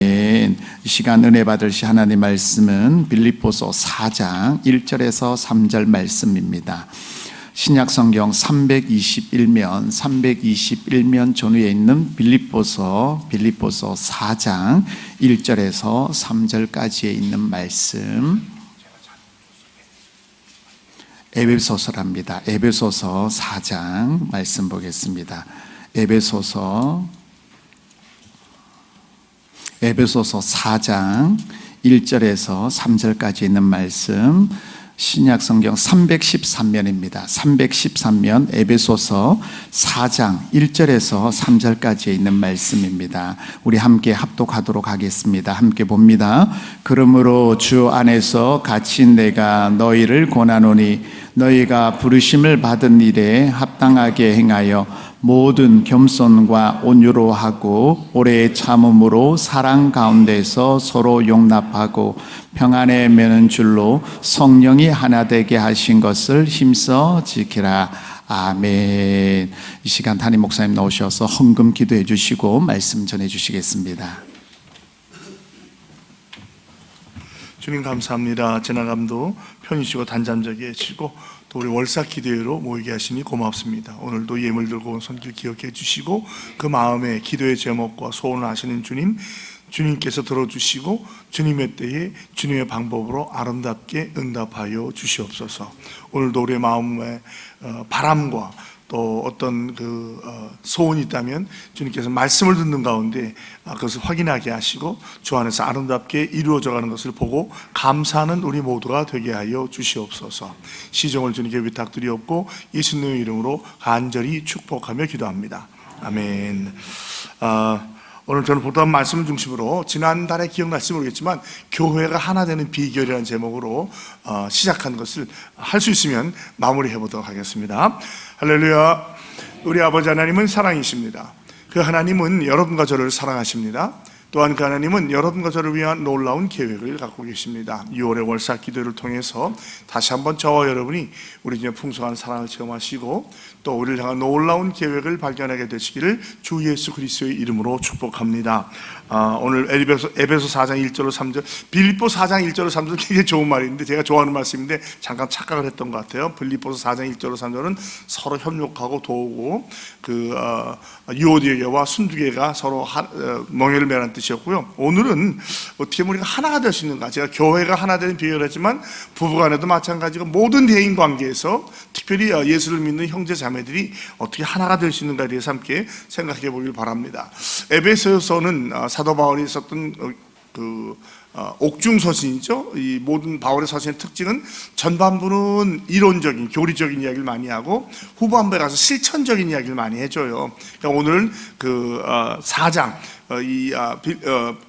이 시간 은혜 받으실 하나님 말씀은 빌립보서 4장 1절에서 3절 말씀입니다. 신약 성경 321면 전후에 있는 빌립보서 4장 1절에서 3절까지에 있는 말씀, 에베소서랍니다. 에베소서 4장 말씀 보겠습니다. 에베소서 4장 1절에서 3절까지 있는 말씀, 신약 성경 313면입니다. 313면 에베소서 4장 1절에서 3절까지 있는 말씀입니다. 우리 함께 합독하도록 하겠습니다. 함께 봅니다. 그러므로 주 안에서 갇힌 내가 너희를 권하노니 너희가 부르심을 받은 일에 합당하게 행하여 모든 겸손과 온유로 하고 오래 참음으로 사랑 가운데서 서로 용납하고 평안에 매는 줄로 성령이 하나 되게 하신 것을 힘써 지키라. 아멘. 이 시간 담임 목사님 나오셔서 헌금 기도해 주시고 말씀 전해 주시겠습니다. 주님 감사합니다. 지나감도 편히쉬고 단잠자게 해주시고 또 우리 월사 기도회로 모이게 하시니 고맙습니다. 오늘도 예물 들고 온 손길 기억해 주시고 그 마음에 기도의 제목과 소원을 하시는 주님께서 들어주시고 주님의 때에 주님의 방법으로 아름답게 응답하여 주시옵소서. 오늘도 우리의 마음에 바람과 또 어떤 소원이 있다면 주님께서 말씀을 듣는 가운데 그것을 확인하게 하시고 주 안에서 아름답게 이루어져 가는 것을 보고 감사하는 우리 모두가 되게 하여 주시옵소서. 시종을 주님께 위탁드리옵고 예수님의 이름으로 간절히 축복하며 기도합니다. 아멘. 오늘 저는 보던 말씀 중심으로 지난달에 기억나실지 모르겠지만 교회가 하나 되는 비결이라는 제목으로 시작한 것을 할 수 있으면 마무리해 보도록 하겠습니다. 할렐루야. 우리 아버지 하나님은 사랑이십니다. 그 하나님은 여러분과 저를 사랑하십니다. 또한 그 하나님은 여러분과 저를 위한 놀라운 계획을 갖고 계십니다. 6월의 월사 기도를 통해서 다시 한번 저와 여러분이 우리 중에 풍성한 사랑을 체험하시고 또 우리를 향한 놀라운 계획을 발견하게 되시기를 주 예수 그리스도의 이름으로 축복합니다. 오늘 에베소 4장 1절로 3절, 빌립보 4장 1절로 3절 굉장히 좋은 말인데 제가 좋아하는 말씀인데 잠깐 착각을 했던 것 같아요. 빌립보서 4장 1절로 3절은 서로 협력하고 도우고 유오디게와 순두개가 서로 멍에를 매라는 뜻이었고요. 오늘은 어떻게 우리가 하나가 될 수 있는가, 제가 교회가 하나 되는 비유를 했지만 부부간에도 마찬가지고 모든 대인 관계에서 특별히 예수를 믿는 형제 자매들이 어떻게 하나가 될 수 있는가에 대해서 함께 생각해 보길 바랍니다. 에베소서는 사도 바울이 썼던 옥중 서신이죠. 이 모든 바울의 서신의 특징은 전반부는 이론적인 교리적인 이야기를 많이 하고 후반부에 가서 실천적인 이야기를 많이 해줘요. 그러니까 오늘은 4장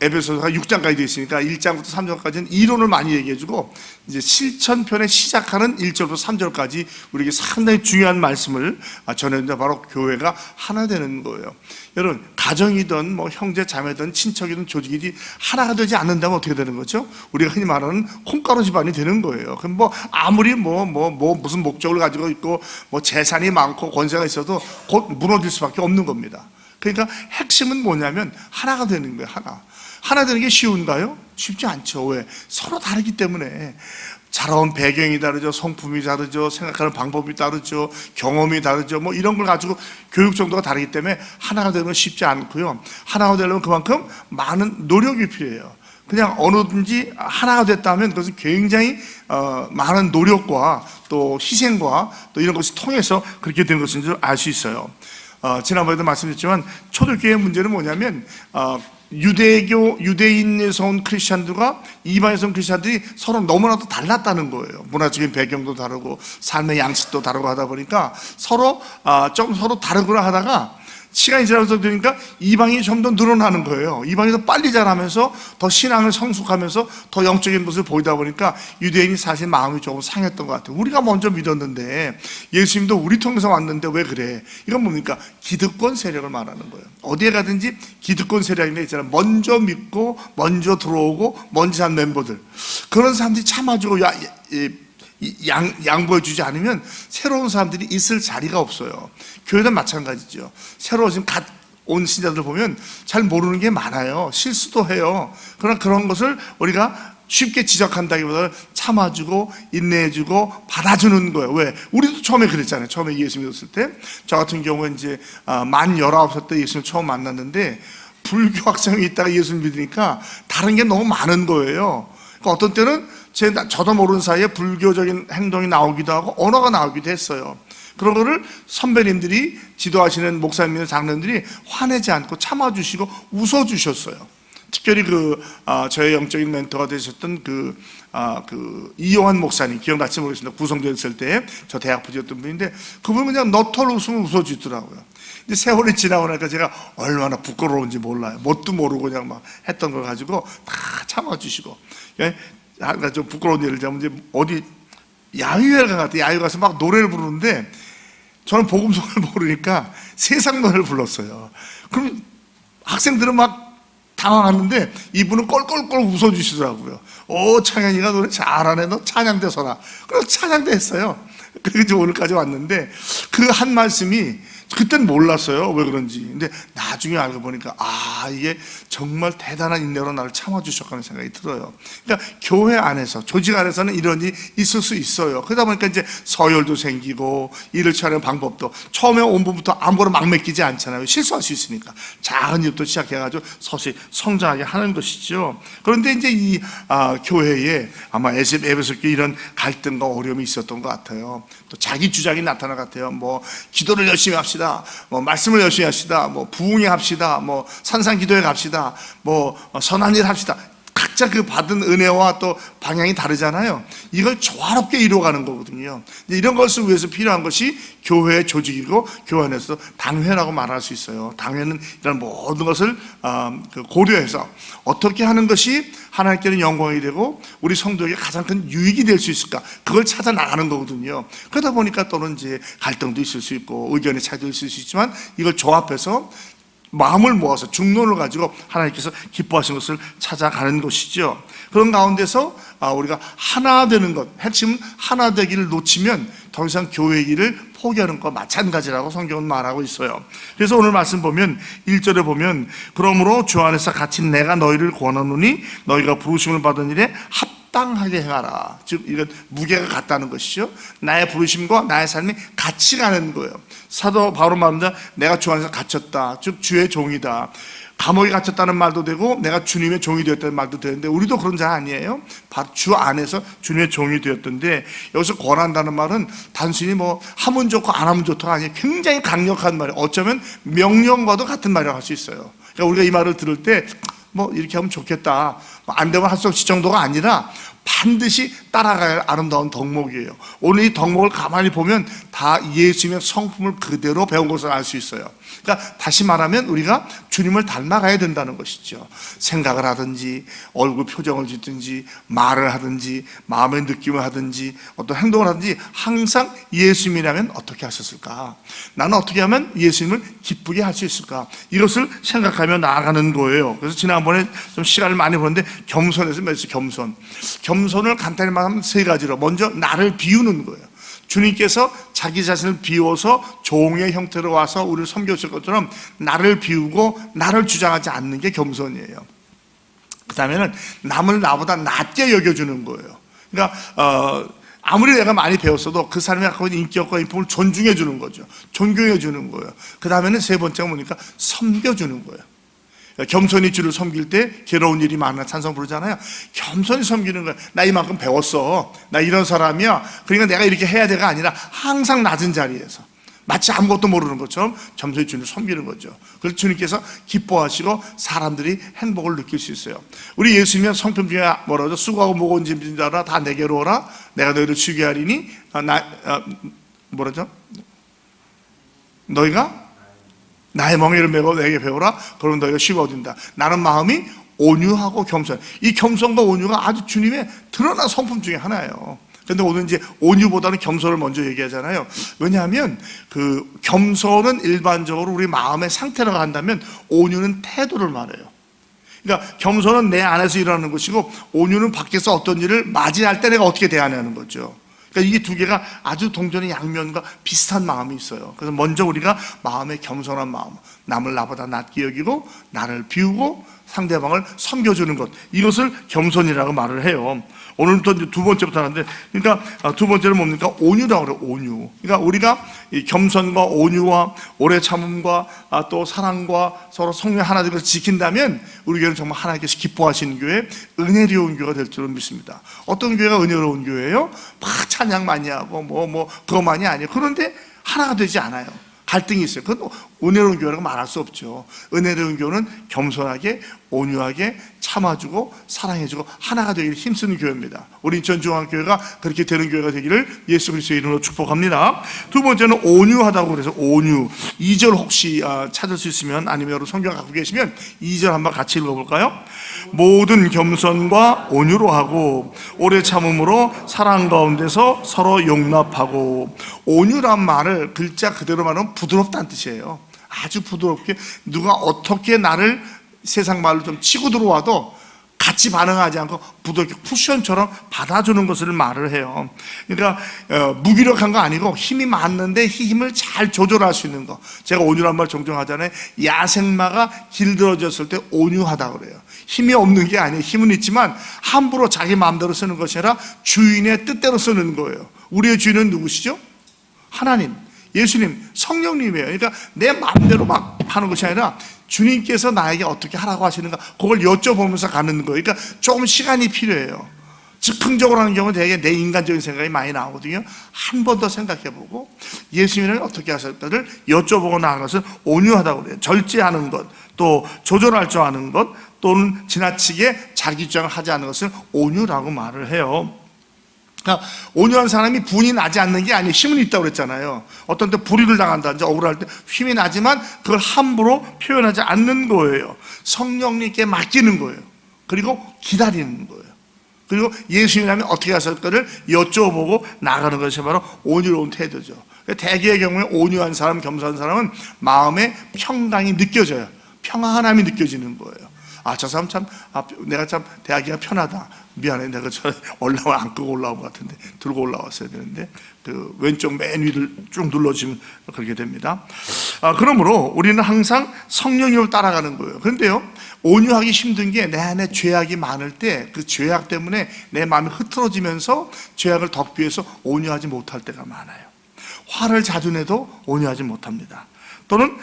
에베소서가 6장까지 되어 있으니까 1장부터 3장까지는 이론을 많이 얘기해주고 이제 실천편에 시작하는 1절부터 3절까지 우리에게 상당히 중요한 말씀을 전했는데 바로 교회가 하나 되는 거예요. 여러분, 가정이든 뭐 형제 자매든 친척이든 조직이든 하나가 되지 않는다면 어떻게 되는 거죠? 우리가 흔히 말하는 콩가루 집안이 되는 거예요. 그럼 뭐 아무리 무슨 목적을 가지고 있고 뭐 재산이 많고 권세가 있어도 곧 무너질 수밖에 없는 겁니다. 그러니까 핵심은 뭐냐면 하나가 되는 거예요. 하나 되는 게 쉬운가요? 쉽지 않죠. 왜? 서로 다르기 때문에. 자라온 배경이 다르죠, 성품이 다르죠, 생각하는 방법이 다르죠, 경험이 다르죠, 뭐 이런 걸 가지고 교육 정도가 다르기 때문에 하나가 되는 건 쉽지 않고요. 하나가 되려면 그만큼 많은 노력이 필요해요. 그냥 어느든지 하나가 됐다면 그것은 굉장히 많은 노력과 또 희생과 또 이런 것이 통해서 그렇게 된 것인 줄 알 수 있어요. 지난번에도 말씀드렸지만 초대교회의 문제는 뭐냐면 유대인에서 온 크리스찬들과 이방에서 온 크리스찬들이 서로 너무나도 달랐다는 거예요. 문화적인 배경도 다르고 삶의 양식도 다르고 하다 보니까 서로 다르구나 하다가 시간이 지나면서 되니까 이방이 좀 더 늘어나는 거예요. 이방이 더 빨리 자라면서 더 신앙을 성숙하면서 더 영적인 모습을 보이다 보니까 유대인이 사실 마음이 조금 상했던 것 같아요. 우리가 먼저 믿었는데 예수님도 우리 통해서 왔는데 왜 그래? 이건 뭡니까? 기득권 세력을 말하는 거예요. 어디에 가든지 기득권 세력이 있잖아요. 먼저 믿고 먼저 들어오고 먼저 한 멤버들, 그런 사람들이 참아주고 양보해주지 않으면 새로운 사람들이 있을 자리가 없어요. 교회도 마찬가지죠. 새로 지금 온 신자들 보면 잘 모르는 게 많아요. 실수도 해요. 그러나 그런 것을 우리가 쉽게 지적한다기보다는 참아주고 인내해주고 받아주는 거예요. 왜? 우리도 처음에 그랬잖아요. 처음에 예수 믿었을 때. 저 같은 경우는 이제 만 19살 때 예수를 처음 만났는데 불교 학생이 있다가 예수를 믿으니까 다른 게 너무 많은 거예요. 그러니까 어떤 때는 저도 모르는 사이에 불교적인 행동이 나오기도 하고 언어가 나오기도 했어요. 그런 거를 선배님들이, 지도하시는 목사님이나 장로님들이 화내지 않고 참아주시고 웃어주셨어요. 특별히 저의 영적인 멘토가 되셨던 이용환 목사님, 기억날지 모르겠습니다. 구성되어 있을 때 저 대학 부지였던 분인데 그분은 그냥 너털 웃음을 웃어주더라고요. 근데 세월이 지나고 나니까 제가 얼마나 부끄러운지 몰라요. 뭣도 모르고 그냥 막 했던 걸 가지고 다 참아주시고. 한 좀 부끄러운 예를 들자면 이제 어디 야유회를 갔더니 야유 가서 막 노래를 부르는데 저는 복음성을 모르니까 세상 노래를 불렀어요. 그럼 학생들은 막 당황하는데 이분은 껄껄껄 웃어주시더라고요. 오, 창현이가 노래 잘하네. 너 찬양대 서라. 그래서 찬양대 했어요. 그리고 이제 오늘까지 왔는데 그 한 말씀이 그땐 몰랐어요. 왜 그런지. 근데 나중에 알고 보니까 이게 정말 대단한 인내로 나를 참아주셨다는 생각이 들어요. 그러니까 교회 안에서, 조직 안에서는 이런 일이 있을 수 있어요. 그러다 보니까 이제 서열도 생기고 일을 처리하는 방법도 처음에 온 분부터 아무거나 막 맡기지 않잖아요. 실수할 수 있으니까 작은 일부터 시작해가지고 서서히 성장하게 하는 것이죠. 그런데 이제 이 교회에 아마 에베소 교회 이런 갈등과 어려움이 있었던 것 같아요. 또 자기 주장이 나타난 것 같아요. 뭐 기도를 열심히 합시다. 뭐 말씀을 열심히 합시다. 뭐 부흥회 합시다. 뭐 산상기도회 갑시다. 뭐 선한 일 합시다. 각자 그 받은 은혜와 또 방향이 다르잖아요. 이걸 조화롭게 이루어가는 거거든요. 이런 것을 위해서 필요한 것이 교회의 조직이고 교회 안에서 당회라고 말할 수 있어요. 당회는 이런 모든 것을 고려해서 어떻게 하는 것이 하나님께는 영광이 되고 우리 성도에게 가장 큰 유익이 될 수 있을까, 그걸 찾아 나가는 거거든요. 그러다 보니까 또는 이제 갈등도 있을 수 있고 의견의 차이도 있을 수 있지만 이걸 조합해서 마음을 모아서 중론을 가지고 하나님께서 기뻐하신 것을 찾아가는 것이죠. 그런 가운데서 우리가 하나 되는 것, 핵심은 하나 되기를 놓치면 더 이상 교회 일을 포기하는 것과 마찬가지라고 성경은 말하고 있어요. 그래서 오늘 말씀 보면 1절에 보면 그러므로 주 안에서 같이 내가 너희를 권하노니 너희가 부르심을 받은 일에 합당하게 행하라. 즉 이건 무게가 같다는 것이죠. 나의 부르심과 나의 삶이 같이 가는 거예요. 사도 바울 말합니다. 내가 주 안에서 갇혔다. 즉 주의 종이다. 감옥에 갇혔다는 말도 되고 내가 주님의 종이 되었다는 말도 되는데 우리도 그런 자 아니에요? 바로 주 안에서 주님의 종이 되었던데 여기서 권한다는 말은 단순히 뭐 하면 좋고 안 하면 좋다가 아니에요. 굉장히 강력한 말이에요. 어쩌면 명령과도 같은 말이라고 할 수 있어요. 그러니까 우리가 이 말을 들을 때 뭐 이렇게 하면 좋겠다, 안 되면 할 수 없을 정도가 아니라 반드시 따라가야 할 아름다운 덕목이에요. 오늘 이 덕목을 가만히 보면 다 예수님의 성품을 그대로 배운 것을 알 수 있어요. 그러니까 다시 말하면 우리가 주님을 닮아가야 된다는 것이죠. 생각을 하든지 얼굴 표정을 짓든지 말을 하든지 마음의 느낌을 하든지 어떤 행동을 하든지 항상 예수님이라면 어떻게 하셨을까? 나는 어떻게 하면 예수님을 기쁘게 할 수 있을까? 이것을 생각하며 나아가는 거예요. 그래서 지난번에 좀 시간을 많이 보는데 겸손에서 몇 겸손. 겸손을 간단히 말하면 세 가지로. 먼저 나를 비우는 거예요. 주님께서 자기 자신을 비워서 종의 형태로 와서 우리를 섬겨줄 것처럼 나를 비우고 나를 주장하지 않는 게 겸손이에요. 그 다음에는 남을 나보다 낮게 여겨주는 거예요. 그러니까 아무리 내가 많이 배웠어도 그 사람이 갖고 있는 인격과 인품을 존중해 주는 거죠. 존경해 주는 거예요. 그 다음에는 세 번째가 뭐니까 섬겨주는 거예요. 겸손히 주를 섬길 때 괴로운 일이 많아 찬송 부르잖아요. 겸손히 섬기는 거야. 나 이만큼 배웠어. 나 이런 사람이야. 그러니까 내가 이렇게 해야 돼가 아니라 항상 낮은 자리에서 마치 아무것도 모르는 것처럼 겸손히 주님을 섬기는 거죠. 그래서 주님께서 기뻐하시고 사람들이 행복을 느낄 수 있어요. 우리 예수님의 성품 중에 뭐라고 하죠? 수고하고 무거운 짐진 자라 다 내게로 오라. 내가 너희를 쉬게 하리니 뭐라죠? 너희가 나의 멍에를 메고 내게 배우라. 그러면 너희가 쉬고 얻는다. 나는 마음이 온유하고 겸손. 이 겸손과 온유가 아주 주님의 드러난 성품 중에 하나예요. 그런데 오늘 이제 온유보다는 겸손을 먼저 얘기하잖아요. 왜냐하면 그 겸손은 일반적으로 우리 마음의 상태라고 한다면 온유는 태도를 말해요. 그러니까 겸손은 내 안에서 일어나는 것이고 온유는 밖에서 어떤 일을 맞이할 때 내가 어떻게 대하냐는 거죠. 그러니까 이게 두 개가 아주 동전의 양면과 비슷한 마음이 있어요. 그래서 먼저 우리가 마음의 겸손한 마음, 남을 나보다 낮게 여기고 나를 비우고 상대방을 섬겨주는 것, 이것을 겸손이라고 말을 해요. 오늘 또 이제 두 번째부터 하는데, 그러니까 두 번째는 뭡니까? 온유라고 그래요. 온유. 그러니까 우리가 이 겸손과 온유와 오래 참음과 또 사랑과 서로 성령 하나 되어서 지킨다면 우리 교회는 정말 하나님께서 기뻐하시는 교회, 은혜로운 교회가 될 줄은 믿습니다. 어떤 교회가 은혜로운 교회예요? 막 찬양 많이 하고 그것만이 아니에요. 그런데 하나가 되지 않아요. 갈등이 있어요. 그건 은혜로운 교회라고 말할 수 없죠. 은혜로운 교회는 겸손하게, 온유하게 참아주고 사랑해주고 하나가 되기를 힘쓰는 교회입니다. 우리 인천중앙교회가 그렇게 되는 교회가 되기를 예수 그리스도의 이름으로 축복합니다. 두 번째는 온유하다고 그래서 온유. 2절 혹시 찾을 수 있으면, 아니면 여러분 성경 갖고 계시면 2절 한번 같이 읽어볼까요? 모든 겸손과 온유로 하고 오래 참음으로 사랑 가운데서 서로 용납하고. 온유란 말을 글자 그대로 말하면 부드럽다는 뜻이에요. 아주 부드럽게, 누가 어떻게 나를 세상 말로 좀 치고 들어와도 같이 반응하지 않고 부드럽게 쿠션처럼 받아주는 것을 말을 해요. 그러니까 무기력한 거 아니고 힘이 많는데 힘을 잘 조절할 수 있는 거. 제가 온유란 말 종종 하잖아요. 야생마가 길들어졌을 때 온유하다 그래요. 힘이 없는 게 아니에요. 힘은 있지만 함부로 자기 마음대로 쓰는 것이 아니라 주인의 뜻대로 쓰는 거예요. 우리의 주인은 누구시죠? 하나님, 예수님, 성령님이에요. 그러니까 내 마음대로 막 하는 것이 아니라 주님께서 나에게 어떻게 하라고 하시는가, 그걸 여쭤보면서 가는 거예요. 그러니까 조금 시간이 필요해요. 즉흥적으로 하는 경우는 되게 내 인간적인 생각이 많이 나오거든요. 한 번 더 생각해보고 예수님은 어떻게 하실까를 여쭤보고 나가는 것을 온유하다고 그래요. 절제하는 것, 또 조절할 줄 아는 것, 또는 지나치게 자기 주장을 하지 않는 것을 온유라고 말을 해요. 그러니까 온유한 사람이 분이 나지 않는 게 아니에요. 힘은 있다고 그랬잖아요. 어떤 때 불의를 당한다든지 억울할 때 힘이 나지만 그걸 함부로 표현하지 않는 거예요. 성령님께 맡기는 거예요. 그리고 기다리는 거예요. 그리고 예수님이라면 어떻게 하실까를 여쭤보고 나가는 것이 바로 온유로운 태도죠. 대개의 경우에 온유한 사람, 겸손한 사람은 마음의 평강이 느껴져요. 평안함이 느껴지는 거예요. 저 사람 참, 내가 참 대하기가 편하다. 미안해, 내가 저 안 끄고 올라온 것 같은데 들고 올라왔어야 되는데, 그 왼쪽 맨 위를 쭉 눌러주면 그렇게 됩니다. 그러므로 우리는 항상 성령님을 따라가는 거예요. 그런데요, 온유하기 힘든 게 내 안에 죄악이 많을 때 그 죄악 때문에 내 마음이 흐트러지면서 죄악을 덮기 위해서 온유하지 못할 때가 많아요. 화를 자주 내도 온유하지 못합니다. 또는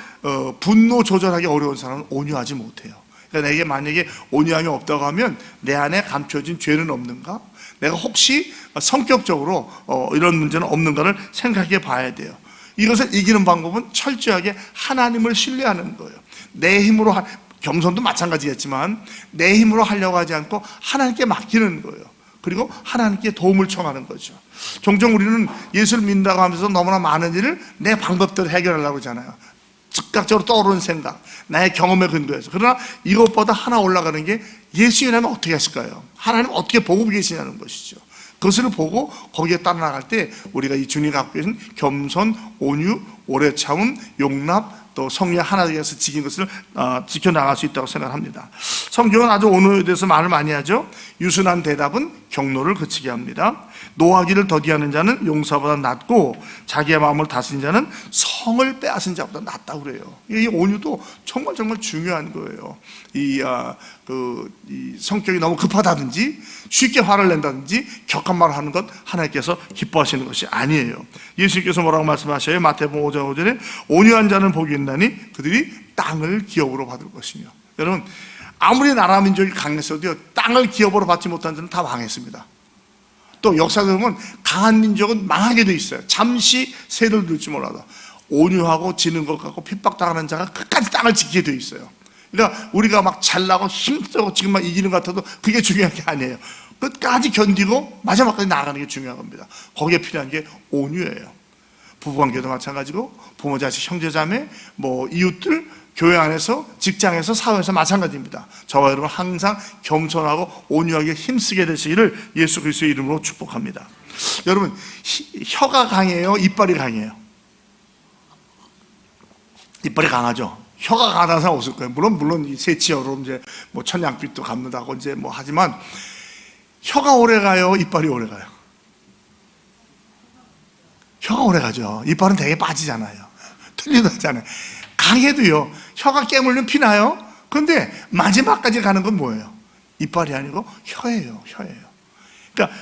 분노 조절하기 어려운 사람은 온유하지 못해요. 그러니까 내게 만약에 온유함이 없다고 하면 내 안에 감춰진 죄는 없는가? 내가 혹시 성격적으로 이런 문제는 없는가를 생각해 봐야 돼요. 이것을 이기는 방법은 철저하게 하나님을 신뢰하는 거예요. 내 힘으로, 겸손도 마찬가지겠지만 내 힘으로 하려고 하지 않고 하나님께 맡기는 거예요. 그리고 하나님께 도움을 청하는 거죠. 종종 우리는 예수를 믿는다고 하면서 너무나 많은 일을 내 방법대로 해결하려고 하잖아요. 즉각적으로 떠오르는 생각, 나의 경험에 근거해서. 그러나 이것보다 하나 올라가는 게 예수님이라면 어떻게 하실까요? 하나님 어떻게 보고 계시냐는 것이죠. 그것을 보고 거기에 따라 나갈 때 우리가 이 주님이 갖고 계신 겸손, 온유, 오래 참음, 용납, 또 성령 하나 되어서 지킨 것을 지켜나갈 수 있다고 생각합니다. 성경은 아주 온유에 대해서 말을 많이 하죠. 유순한 대답은 경로를 그치게 합니다. 노하기를 더디하는 자는 용사보다 낫고 자기의 마음을 다스린 자는 성을 빼앗은 자보다 낫다고 그래요. 이 온유도 정말 중요한 거예요. 이 성격이 너무 급하다든지 쉽게 화를 낸다든지 격한 말을 하는 것 하나님께서 기뻐하시는 것이 아니에요. 예수님께서 뭐라고 말씀하셔요? 마태복음 5장 5절에 온유한 자는 복이 있나니 그들이 땅을 기업으로 받을 것이며. 여러분, 아무리 나라 민족이 강했어도요, 땅을 기업으로 받지 못한 자는 다 망했습니다. 또 역사적으로 보면 강한 민족은 망하게 돼 있어요. 잠시 세를 둘지 몰라도 온유하고 지는 것 같고 핍박당하는 자가 끝까지 땅을 지키게 돼 있어요. 그러니까 우리가 막 잘나고 힘쓰고 지금 막 이기는 것 같아도 그게 중요한 게 아니에요. 끝까지 견디고 마지막까지 나아가는 게 중요한 겁니다. 거기에 필요한 게 온유예요. 부부관계도 마찬가지고 부모, 자식, 형제, 자매, 이웃들, 교회 안에서, 직장에서, 사회에서 마찬가지입니다. 저와 여러분 항상 겸손하고 온유하게 힘쓰게 되시기를 예수 그리스도의 이름으로 축복합니다. 여러분, 혀가 강해요? 이빨이 강해요? 이빨이 강하죠? 혀가 강하다는 사람 없을 거예요. 물론 이 새치어로 이제 천냥빛도 갚는다고 이제 하지만 혀가 오래 가요? 이빨이 오래 가요? 혀가 오래 가죠. 이빨은 되게 빠지잖아요. 틀리도 하잖아요. 강해도요, 혀가 깨물면 피나요? 그런데 마지막까지 가는 건 뭐예요? 이빨이 아니고 혀예요. 그러니까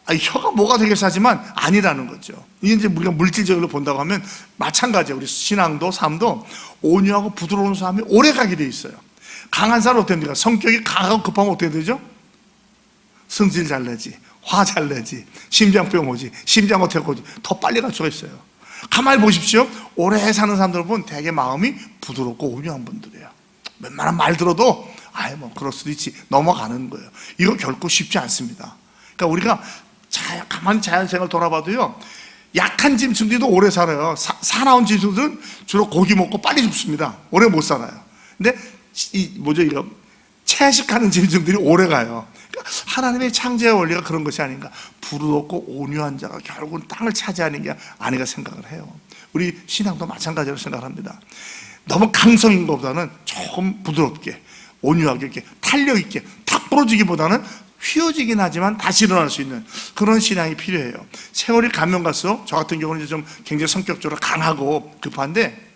혀가 뭐가 되겠어 하지만 아니라는 거죠. 이게 이제 우리가 물질적으로 본다고 하면 마찬가지예요. 우리 신앙도 삶도 온유하고 부드러운 삶이 오래 가게 돼 있어요. 강한 사람은 어떻게 됩니까? 성격이 강하고 급하면 어떻게 되죠? 성질 잘 내지, 화 잘 내지, 심장병 오지, 심장 어택 오지, 더 빨리 갈 수가 있어요. 가만히 보십시오. 오래 사는 사람들 보면 되게 마음이 부드럽고 온유한 분들이에요. 웬만한 말 들어도 뭐 그럴 수도 있지 넘어가는 거예요. 이거 결코 쉽지 않습니다. 그러니까 우리가 가만히 자연생활 돌아봐도요, 약한 짐승들도 오래 살아요. 사나운 짐승들은 주로 고기 먹고 빨리 죽습니다. 오래 못 살아요. 근데 이거 채식하는 짐승들이 오래 가요. 그러니까 하나님의 창조의 원리가 그런 것이 아닌가. 부드럽고 온유한 자가 결국은 땅을 차지하는 게 아닌가 생각을 해요. 우리 신앙도 마찬가지로 생각합니다. 너무 강성인 것보다는 조금 부드럽게, 온유하게, 이렇게 탄력 있게 탁 부러지기보다는 휘어지긴 하지만 다시 일어날 수 있는 그런 신앙이 필요해요. 세월이 가면 갈수록 저 같은 경우는 이제 좀 굉장히 성격적으로 강하고 급한데,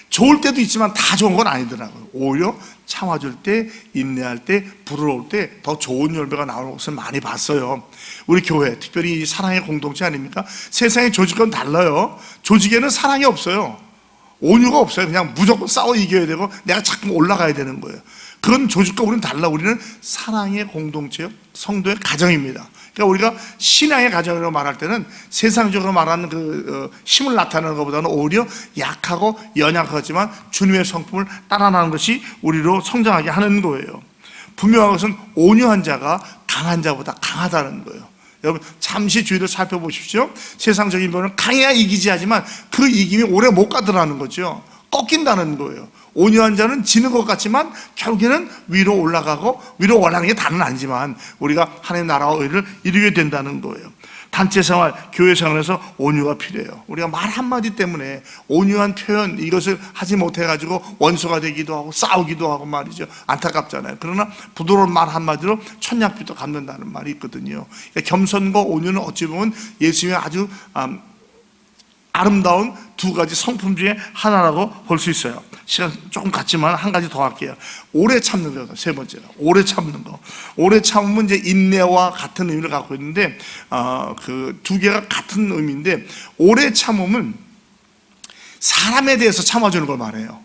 좋을 때도 있지만 다 좋은 건 아니더라고요. 오히려 참아줄 때, 인내할 때, 부러울 때 더 좋은 열매가 나오는 것을 많이 봤어요. 우리 교회, 특별히 이 사랑의 공동체 아닙니까? 세상의 조직과는 달라요. 조직에는 사랑이 없어요. 온유가 없어요. 그냥 무조건 싸워 이겨야 되고 내가 자꾸 올라가야 되는 거예요. 그건 조직과 우리는 달라. 우리는 사랑의 공동체, 성도의 가정입니다. 그러니까 우리가 신앙의 가정이라고 말할 때는 세상적으로 말하는 힘을 나타내는 것보다는 오히려 약하고 연약하지만 주님의 성품을 따라나는 것이 우리로 성장하게 하는 거예요. 분명한 것은 온유한 자가 강한 자보다 강하다는 거예요. 여러분 잠시 주위를 살펴보십시오. 세상적인 면은 강해야 이기지 하지만 그 이김이 오래 못 가더라는 거죠. 꺾인다는 거예요. 온유한 자는 지는 것 같지만 결국에는 위로 올라가고, 위로 올라가는 게 다는 아니지만 우리가 하나님의 나라와 의를 이루게 된다는 거예요. 단체 생활, 교회 생활에서 온유가 필요해요. 우리가 말 한마디 때문에 온유한 표현, 이것을 하지 못해가지고 원수가 되기도 하고 싸우기도 하고 말이죠. 안타깝잖아요. 그러나 부드러운 말 한마디로 천냥빚도 갚는다는 말이 있거든요. 그러니까 겸손과 온유는 어찌 보면 예수님의 아주 아름다운 두 가지 성품 중에 하나라고 볼 수 있어요. 시간 조금 갔지만 한 가지 더 할게요. 오래 참는 거예요. 세 번째가 오래 참는 거. 오래 참으면 이제 인내와 같은 의미를 갖고 있는데 그 두 개가 같은 의미인데, 오래 참으면 사람에 대해서 참아주는 걸 말해요.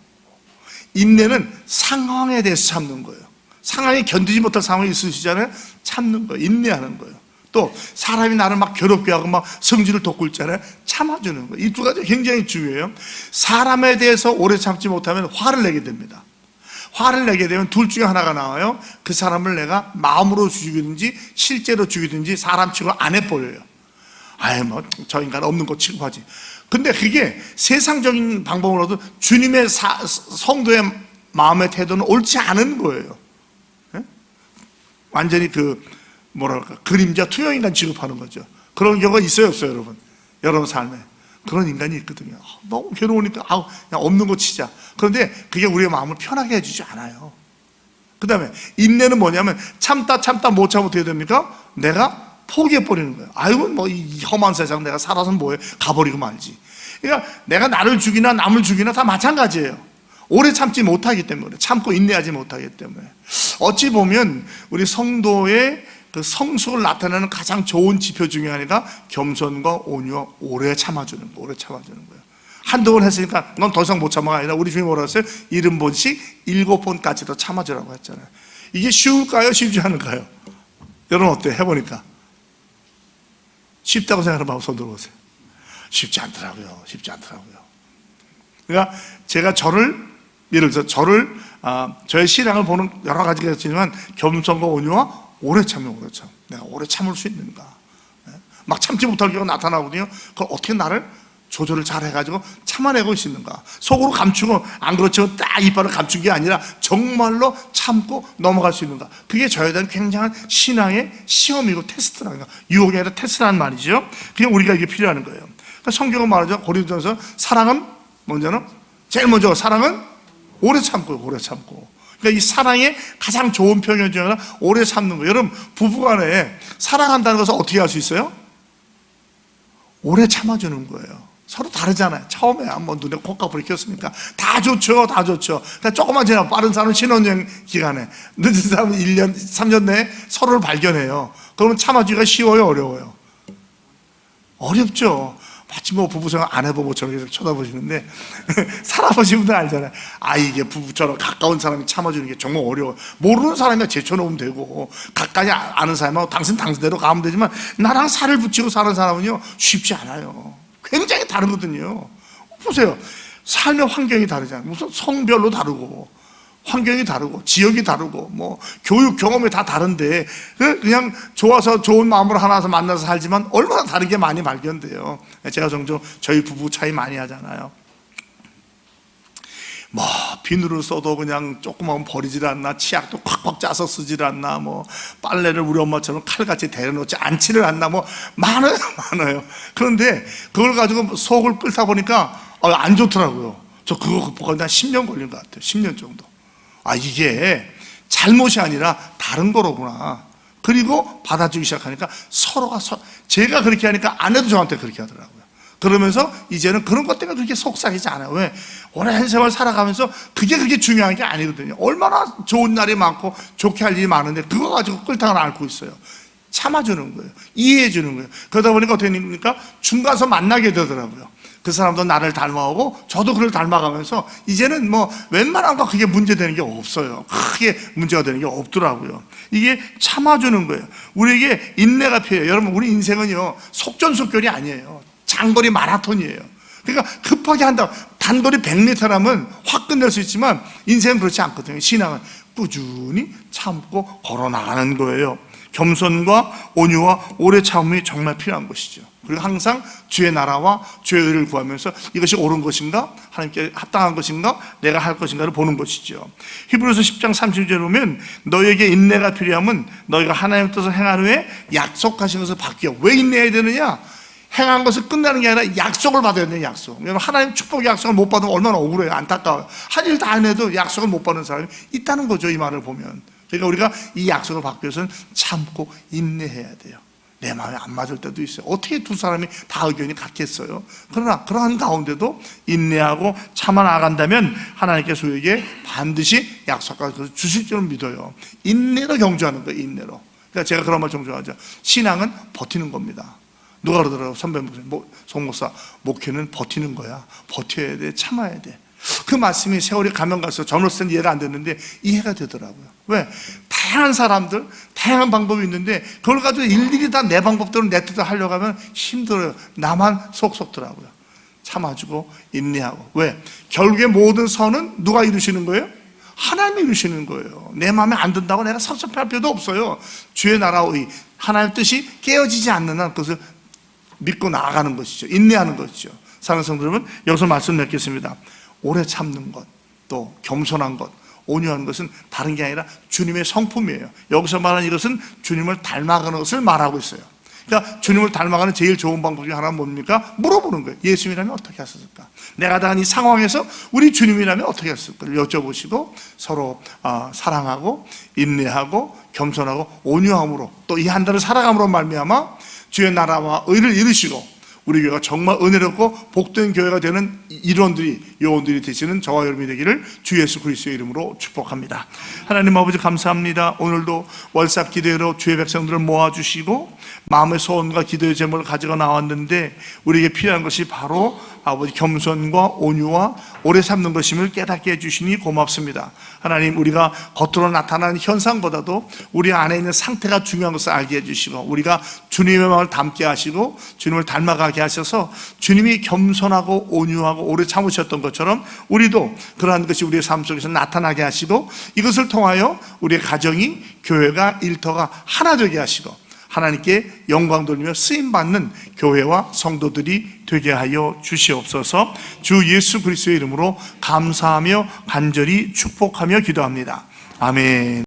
인내는 상황에 대해서 참는 거예요. 상황이 견디지 못할 상황이 있으시잖아요. 참는 거예요. 인내하는 거예요. 또 사람이 나를 막 괴롭게 하고 막 성질을 돋고 있잖아요. 참아주는 거예요. 이 두 가지 굉장히 중요해요. 사람에 대해서 오래 참지 못하면 화를 내게 됩니다. 화를 내게 되면 둘 중에 하나가 나와요. 그 사람을 내가 마음으로 죽이든지 실제로 죽이든지 사람 치고 안 해버려요. 저 인간 없는 거 취급하지. 근데 그게 세상적인 방법으로도 주님의 성도의 마음의 태도는 옳지 않은 거예요. 완전히 그림자 투영인간 취급하는 거죠. 그런 경우가 있어요, 없어요, 여러분? 여러분 삶에 그런 인간이 있거든요. 너무 괴로우니까 그냥 없는 거 치자. 그런데 그게 우리의 마음을 편하게 해주지 않아요. 그 다음에 인내는 뭐냐면 참다 못 참으면 어떻게 됩니까? 내가 포기해버리는 거예요. 이 험한 세상 내가 살아서 뭐해? 가버리고 말지. 그러니까 내가 나를 죽이나 남을 죽이나 다 마찬가지예요. 오래 참지 못하기 때문에, 참고 인내하지 못하기 때문에. 어찌 보면 우리 성도의 그 성숙을 나타내는 가장 좋은 지표 중에 하나가 겸손과 온유와 오래 참아주는 거예요. 한두 번 했으니까 넌 더 이상 못 참아가 아니라 우리 주님이 뭐라고 했어요? 70번씩 7번까지도 참아주라고 했잖아요. 이게 쉬울까요? 쉽지 않을까요? 여러분 어때요? 해보니까 쉽다고 생각하면 손 들어보세요. 쉽지 않더라고요. 그러니까 제가 예를 들어서 저의 신앙을 보는 여러 가지가 있지만 겸손과 온유와 오래 참으면 내가 오래 참을 수 있는가? 막 참지 못할 경우가 나타나거든요. 그걸 어떻게 나를 조절을 잘 해가지고 참아내고 있는가? 속으로 감추고 안 그렇지만 딱 이빨을 감춘 게 아니라 정말로 참고 넘어갈 수 있는가? 그게 저에 대한 굉장한 신앙의 시험이고 테스트라는 거. 유혹이 아니라 테스트라는 말이죠. 그냥 우리가 이게 필요한 거예요. 그러니까 성경은 말하죠. 고린도전서 사랑은 제일 먼저 사랑은 오래 참고. 그러니까 이 사랑의 가장 좋은 표현 중에 하나 오래 참는 거예요. 여러분 부부간에 사랑한다는 것을 어떻게 할 수 있어요? 오래 참아주는 거예요. 서로 다르잖아요. 처음에 한번 눈에 콧가불이 켰으니까 다 좋죠, 다 좋죠. 그러니까 조금만 지나고 빠른 사람은 신혼여행 기간에, 늦은 사람은 1년, 3년 내에 서로를 발견해요. 그러면 참아주기가 쉬워요, 어려워요? 어렵죠. 마치 뭐 부부생활 안 해보고 저렇게 계속 쳐다보시는데 살아보신 분들 알잖아요. 아, 이게 부부처럼 가까운 사람이 참아주는 게 정말 어려워요. 모르는 사람이야 제쳐놓으면 되고, 가까이 아는 사람하고 당신대로 가면 되지만, 나랑 살을 붙이고 사는 사람은요 쉽지 않아요. 굉장히 다르거든요. 보세요. 삶의 환경이 다르잖아요. 무슨 성별로 다르고, 환경이 다르고, 지역이 다르고, 뭐 교육 경험이 다 다른데, 그냥 좋아서 좋은 마음으로 하나서 만나서 살지만 얼마나 다른 게 많이 발견돼요. 제가 종종 저희 부부 차이 많이 하잖아요. 뭐 비누를 써도 그냥 조그마한 버리질 않나, 치약도 콱콱 짜서 쓰질 않나, 뭐 빨래를 우리 엄마처럼 칼같이 데려놓지 않지를 않나, 뭐 많아요, 많아요. 그런데 그걸 가지고 속을 끓다 보니까 안 좋더라고요. 저 그거 극복하는데 한 10년 걸린 것 같아요. 10년 정도. 아, 이게 잘못이 아니라 다른 거로구나. 그리고 받아주기 시작하니까 서로가 제가 그렇게 하니까 아내도 저한테 그렇게 하더라고요. 그러면서 이제는 그런 것 때문에 그렇게 속상하지 않아요. 왜? 오랜 세월 살아가면서 그게 그렇게 중요한 게 아니거든요. 얼마나 좋은 날이 많고 좋게 할 일이 많은데 그거 가지고 끌탕을 앓고 있어요. 참아주는 거예요. 이해해주는 거예요. 그러다 보니까 어떻게 됩니까? 중간에서 만나게 되더라고요. 그 사람도 나를 닮아오고 저도 그를 닮아가면서 이제는 뭐 웬만한 거 그게 문제되는 게 없어요. 크게 문제가 되는 게 없더라고요. 이게 참아주는 거예요. 우리에게 인내가 필요해요. 여러분, 우리 인생은요 속전속결이 아니에요. 장거리 마라톤이에요. 그러니까 급하게 한다. 단거리 100m라면 확 끝낼 수 있지만 인생은 그렇지 않거든요. 신앙은 꾸준히 참고 걸어나가는 거예요. 겸손과 온유와 오래 참음이 정말 필요한 것이죠. 그리고 항상 주의 나라와 주의 의를 구하면서 이것이 옳은 것인가, 하나님께 합당한 것인가, 내가 할 것인가를 보는 것이죠. 히브리서 10장 30절에 보면 너희에게 인내가 필요하면 너희가 하나님의 뜻을 행한 후에 약속하신 것을 바뀌어. 왜 인내해야 되느냐? 행한 것을 끝나는 게 아니라 약속을 받아야 되는 약속. 왜냐하면 하나님 축복의 약속을 못 받으면 얼마나 억울해요. 안타까워요. 한 일 다 안 해도 약속을 못 받는 사람이 있다는 거죠, 이 말을 보면. 그러니까 우리가 이 약속을 받기 위해서는 참고 인내해야 돼요. 내 마음에 안 맞을 때도 있어요. 어떻게 두 사람이 다 의견이 같겠어요? 그러나 그러한 가운데도 인내하고 참아 나간다면 하나님께서 우리에게 반드시 약속까지 주실 줄 믿어요. 인내로 경주하는 거예요. 인내로. 그러니까 제가 그런 말 종종 하죠. 신앙은 버티는 겁니다. 누가 그러더라고요. 선배 송목사, 목회는 버티는 거야. 버텨야 돼. 참아야 돼. 그 말씀이 세월이 가면 갈수록 젊었을 땐 이해가 안 됐는데 이해가 되더라고요. 왜? 다양한 사람들, 다양한 방법이 있는데 그걸 가지고 일일이 다 내 방법대로 내 뜻대로 하려고 하면 힘들어요. 나만 속 썩더라고요. 참아주고 인내하고. 왜? 결국에 모든 선은 누가 이루시는 거예요? 하나님이 이루시는 거예요. 내 마음에 안 든다고 내가 섭섭할 필요도 없어요. 주의 나라의 하나님의 뜻이 깨어지지 않는 한 그것을 믿고 나아가는 것이죠. 인내하는 것이죠. 사랑하는 성도 여러분, 여기서 말씀 맺겠습니다. 오래 참는 것, 또 겸손한 것, 온유한 것은 다른 게 아니라 주님의 성품이에요. 여기서 말하는 이것은 주님을 닮아가는 것을 말하고 있어요. 그러니까 주님을 닮아가는 제일 좋은 방법 중에 하나는 뭡니까? 물어보는 거예요. 예수님이라면 어떻게 하셨을까? 내가 당한 이 상황에서 우리 주님이라면 어떻게 했을까를 여쭤보시고 서로 사랑하고 인내하고 겸손하고 온유함으로 또 이 한 달을 살아감으로 말미암아 주의 나라와 의를 이루시고 우리 교회가 정말 은혜롭고 복된 교회가 되는 일원들이, 요원들이 되시는 저와 여러분이 되기를 주 예수 그리스도의 이름으로 축복합니다. 하나님 아버지 감사합니다. 오늘도 월삭 기도회로 주의 백성들을 모아주시고 마음의 소원과 기도의 제목을 가지고 나왔는데 우리에게 필요한 것이 바로 아버지 겸손과 온유와 오래 참는 것임을 깨닫게 해주시니 고맙습니다. 하나님, 우리가 겉으로 나타나는 현상보다도 우리 안에 있는 상태가 중요한 것을 알게 해주시고 우리가 주님의 마음을 담게 하시고 주님을 닮아가게 하셔서 주님이 겸손하고 온유하고 오래 참으셨던 것처럼 우리도 그러한 것이 우리의 삶 속에서 나타나게 하시고 이것을 통하여 우리의 가정이, 교회가, 일터가 하나 되게 하시고 하나님께 영광 돌리며 쓰임받는 교회와 성도들이 되게 하여 주시옵소서. 주 예수 그리스도의 이름으로 감사하며 간절히 축복하며 기도합니다. 아멘.